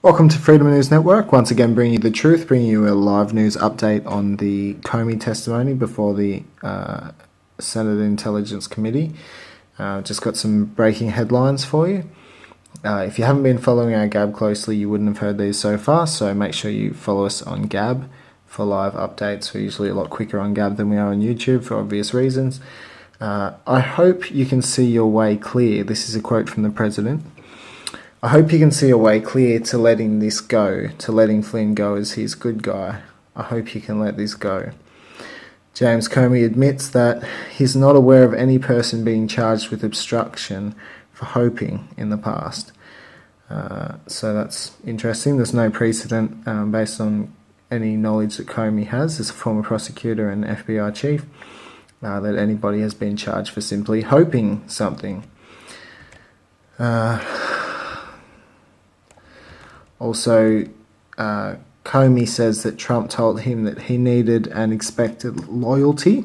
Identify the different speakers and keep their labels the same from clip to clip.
Speaker 1: Welcome to Freedom News Network, once again bringing you the truth, bringing you a live news update on the Comey testimony before the Sen Intelligence Committee. Just got some breaking headlines for you. If you haven't been following our Gab closely, you wouldn't have heard these so far, so make sure you follow us on Gab for live updates. We're usually a lot quicker on Gab than we are on YouTube for obvious reasons. I hope you can see your way clear. This is a quote from the President. I hope you can see a way clear to letting this go, to letting Flynn go as his good guy. I hope you can let this go. James Comey admits that he's not aware of any person being charged with obstruction for hoping in the past. So that's interesting. There's no precedent based on any knowledge that Comey has as a former prosecutor and FBI chief that anybody has been charged for simply hoping something. Also, Comey says that Trump told him that he needed and expected loyalty.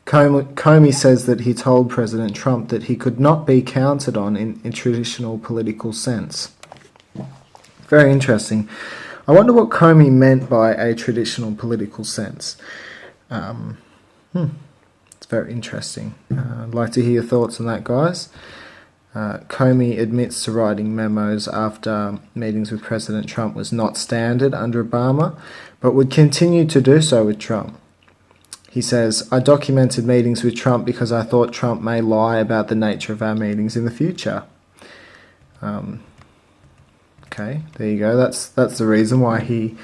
Speaker 1: Comey says that he told President Trump that he could not be counted on in traditional political sense. Very interesting. I wonder what Comey meant by a traditional political sense. It's very interesting. I'd like to hear your thoughts on that, guys. Comey admits to writing memos after meetings with President Trump was not standard under Obama, but would continue to do so with Trump. He says, I documented meetings with Trump because I thought Trump may lie about the nature of our meetings in the future. Okay, there you go. That's the reason why he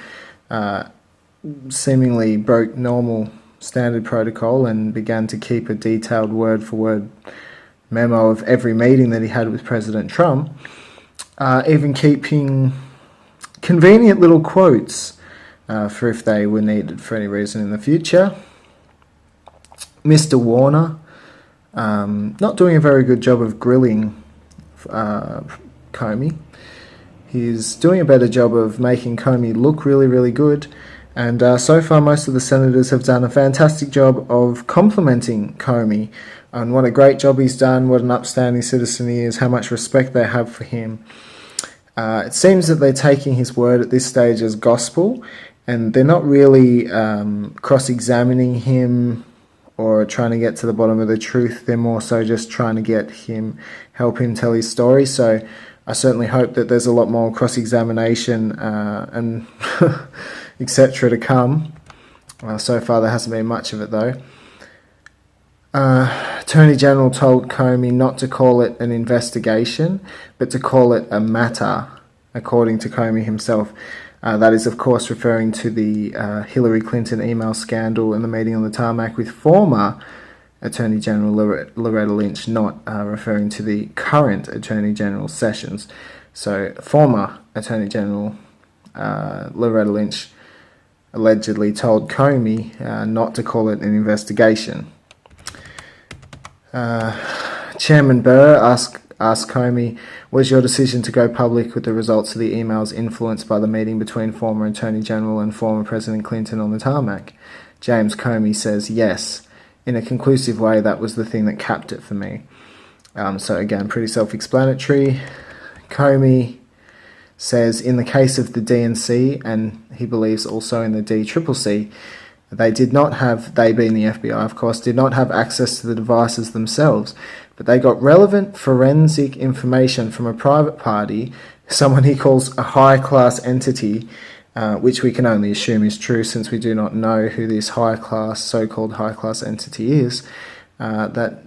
Speaker 1: seemingly broke normal standard protocol and began to keep a detailed word-for-word memo of every meeting that he had with President Trump, even keeping convenient little quotes for if they were needed for any reason in the future. Mr. Warner, not doing a very good job of grilling Comey. He's doing a better job of making Comey look really, really good. And so far, most of the senators have done a fantastic job of complimenting Comey on what a great job he's done, what an upstanding citizen he is, how much respect they have for him. It seems that they're taking his word at this stage as gospel, and they're not really cross-examining him or trying to get to the bottom of the truth. They're more so just trying to help him tell his story. So I certainly hope that there's a lot more cross-examination and etc. to come. So far there hasn't been much of it though. Attorney General told Comey not to call it an investigation, but to call it a matter, according to Comey himself. That is, of course, referring to the Hillary Clinton email scandal and the meeting on the tarmac with former Attorney General Loretta Lynch, not referring to the current Attorney General Sessions. So, former Attorney General Loretta Lynch allegedly told Comey not to call it an investigation. Chairman Burr asked Comey, was your decision to go public with the results of the emails influenced by the meeting between former Attorney General and former President Clinton on the tarmac? James Comey says yes. In a conclusive way, that was the thing that capped it for me. So again, pretty self-explanatory. Comey says in the case of the DNC, and he believes also in the DCCC, they being the FBI, of course, did not have access to the devices themselves, but they got relevant forensic information from a private party, someone he calls a high-class entity, which we can only assume is true since we do not know who this so-called high-class entity is, that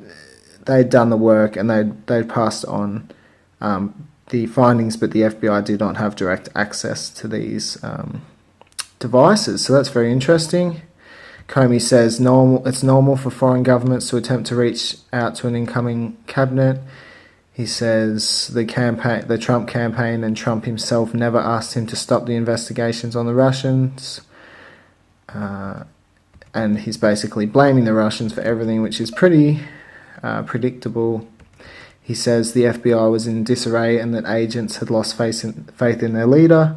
Speaker 1: they'd done the work and they'd passed on the findings, but the FBI did not have direct access to these devices. So that's very interesting. Comey says it's normal for foreign governments to attempt to reach out to an incoming cabinet. He says the Trump campaign and Trump himself never asked him to stop the investigations on the Russians. And he's basically blaming the Russians for everything, which is pretty predictable. He says the FBI was in disarray and that agents had lost faith in their leader.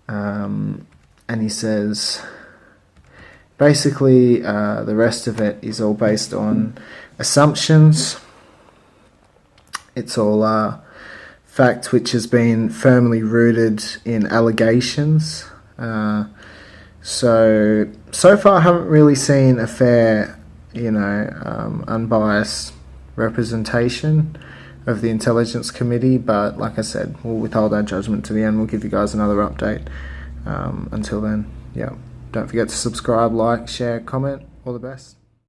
Speaker 1: And he says basically the rest of it is all based on assumptions. It's all fact which has been firmly rooted in allegations. So far I haven't really seen a fair, unbiased representation of the Intelligence Committee, but like I said, we'll withhold our judgment to the end. We'll give you guys another update. Until then, don't forget to subscribe, like, share, comment. All the best.